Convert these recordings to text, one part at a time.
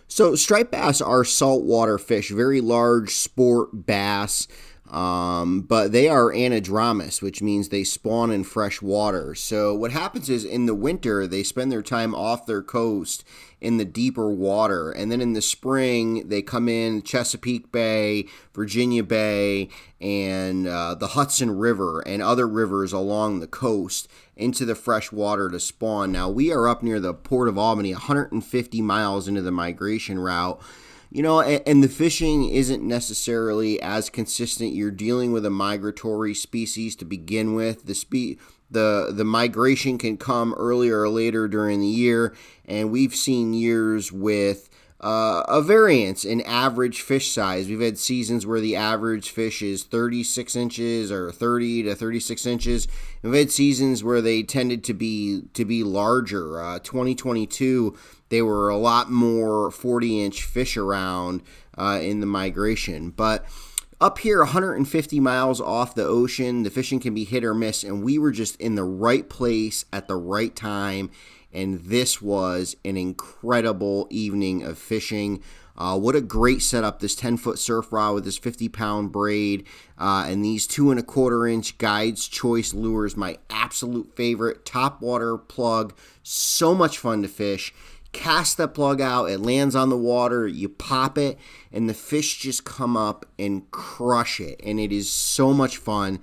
So striped bass are saltwater fish, very large sport bass, but they are anadromous, which means they spawn in fresh water. So what happens is in the winter, they spend their time off their coast in the deeper water. And then in the spring, they come in Chesapeake Bay, Virginia Bay, and the Hudson River and other rivers along the coast into the fresh water to spawn. Now, we are up near the Port of Albany, 150 miles into the migration route. You know, and the fishing isn't necessarily as consistent. You're dealing with a migratory species to begin with. The migration can come earlier or later during the year, and we've seen years with a variance in average fish size. We've had seasons where the average fish is 36 inches or 30 to 36 inches. And we've had seasons where they tended to be larger. 2022, they were a lot more 40-inch fish around in the migration. But up here, 150 miles off the ocean, the fishing can be hit or miss, and we were just in the right place at the right time. And this was an incredible evening of fishing. What a great setup, this 10-foot surf rod with this 50-pound braid and these 2¼ inch Guide's Choice lures, my absolute favorite. Topwater plug, so much fun to fish. Cast that plug out, it lands on the water, you pop it, and the fish just come up and crush it. And it is so much fun.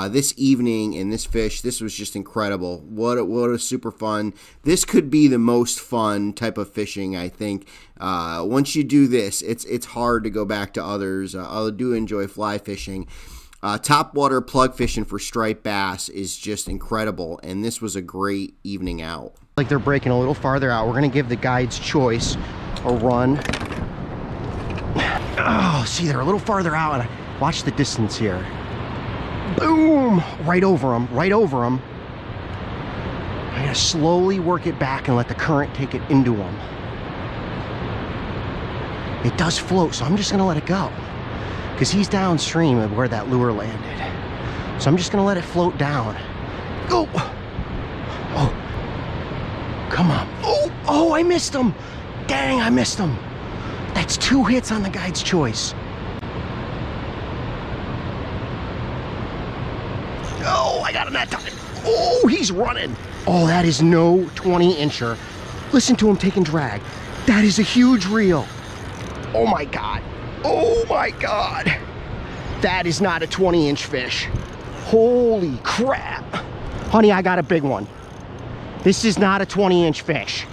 This evening and this fish, this was just incredible. What a super fun. This could be the most fun type of fishing, I think. Once you do this, it's hard to go back to others. I do enjoy fly fishing. Topwater plug fishing for striped bass is just incredible, and this was a great evening out. Like they're breaking a little farther out. We're gonna give the Guide's Choice a run. Oh, see, they're a little farther out, and watch the distance here. Boom! Right over them, right over them. I gotta slowly work it back and let the current take it into them. It does float, so I'm just gonna let it go, because he's downstream of where that lure landed. So I'm just gonna let it float down. Go! Oh, come on. Oh, I missed him. Dang, I missed him. That's 2 hits on the Guide's Choice. Oh, I got him that time. Oh, he's running. Oh, that is no 20-incher. Listen to him taking drag. That is a huge reel. Oh my God. Oh my God. That is not a 20-inch fish. Holy crap. Honey, I got a big one. This is not a 20-inch fish.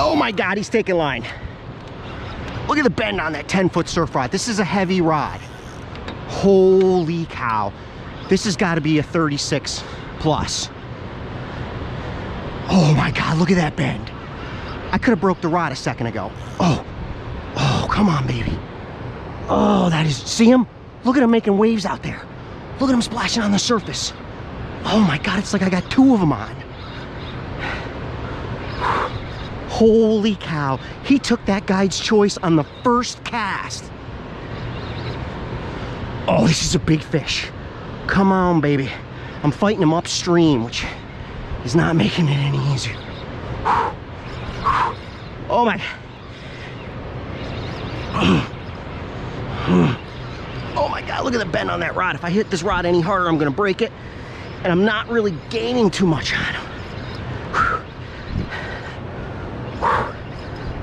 Oh my God, he's taking line. Look at the bend on that 10-foot surf rod. This is a heavy rod. Holy cow. This has got to be a 36 plus. Oh my God, look at that bend. I could have broke the rod a second ago. Oh, come on, baby. Oh, that is, see him? Look at him making waves out there. Look at him splashing on the surface. Oh my God, it's like I got 2 of them on. Holy cow. He took that Guide's Choice on the first cast. Oh, this is a big fish. Come on, baby. I'm fighting him upstream, which is not making it any easier. Oh my. Oh my God, look at the bend on that rod. If I hit this rod any harder, I'm gonna break it. And I'm not really gaining too much on him.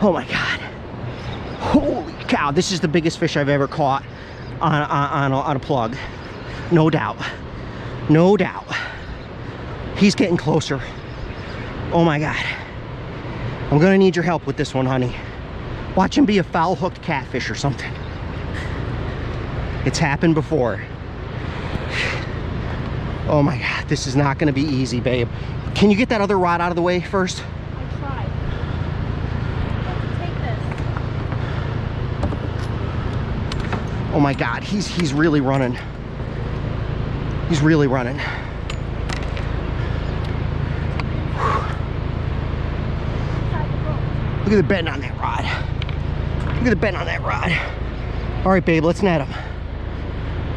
Oh my God. Holy cow, this is the biggest fish I've ever caught on a plug. No doubt. No doubt. He's getting closer. Oh my God. I'm gonna need your help with this one, honey. Watch him be a foul-hooked catfish or something. It's happened before. Oh my God, this is not gonna be easy, babe. Can you get that other rod out of the way first? I tried. Take this. Oh my God, he's really running. He's really running. Look at the bend on that rod. Look at the bend on that rod. All right, babe, let's net him.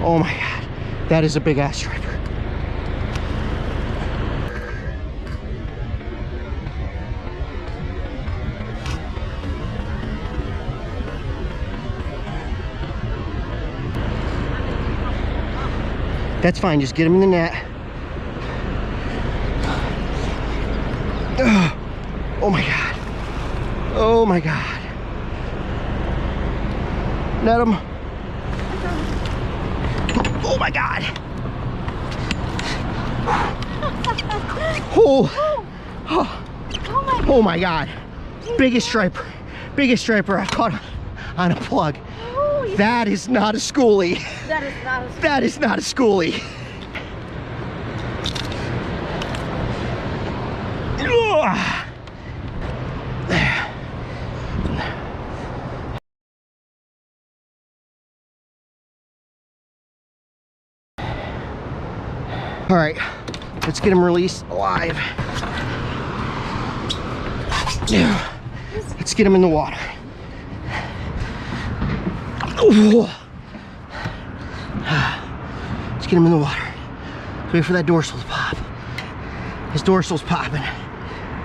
Oh my God, that is a big ass striper. That's fine, just get him in the net. Oh my God. Oh my God. Net him. Oh my God. Oh. Oh my God. Biggest striper. Biggest striper I've caught on a plug. That is not a schoolie. That is not a That is not a schoolie. Ugh. There. All right, let's get him released alive. Let's get him in the water. Let's get him in the water. Let's wait for that dorsal to pop. His dorsal's popping.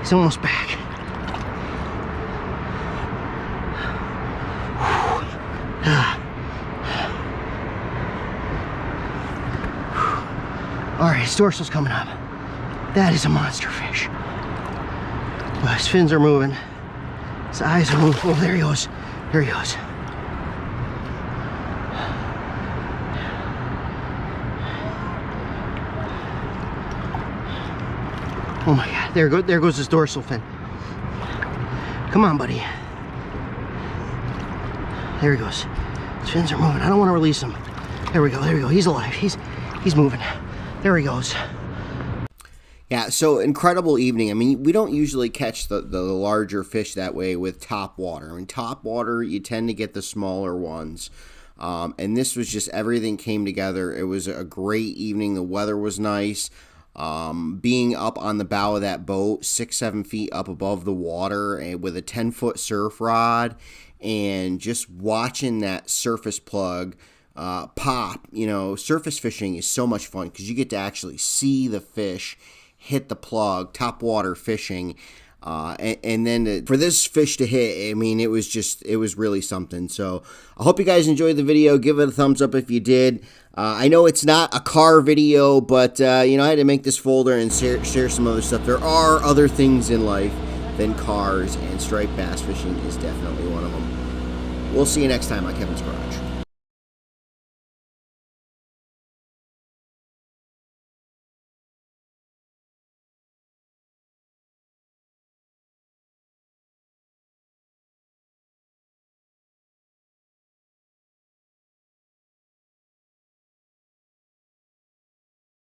He's almost back. All right, his dorsal's coming up. That is a monster fish. Well, his fins are moving. His eyes are moving. Oh, there he goes. There he goes. Oh my God, there goes his dorsal fin. Come on, buddy. There he goes. His fins are moving. I don't want to release him. There we go, there we go. He's alive. He's moving. There he goes. Yeah, so incredible evening. I mean, we don't usually catch the larger fish that way with top water. I mean, top water, you tend to get the smaller ones. And this was just, everything came together. It was a great evening. The weather was nice. Being up on the bow of that boat, 6-7 feet up above the water, and with a 10-foot surf rod, and just watching that surface plug pop. You know, surface fishing is so much fun because you get to actually see the fish hit the plug, top water fishing. And then for this fish to hit, I mean, it was really something. So I hope you guys enjoyed the video. Give it a thumbs up if you did. I know it's not a car video, but you know, I had to make this folder and share some other stuff. There are other things in life than cars, and striped bass fishing is definitely one of them. We'll see you next time on Kevin's Garage.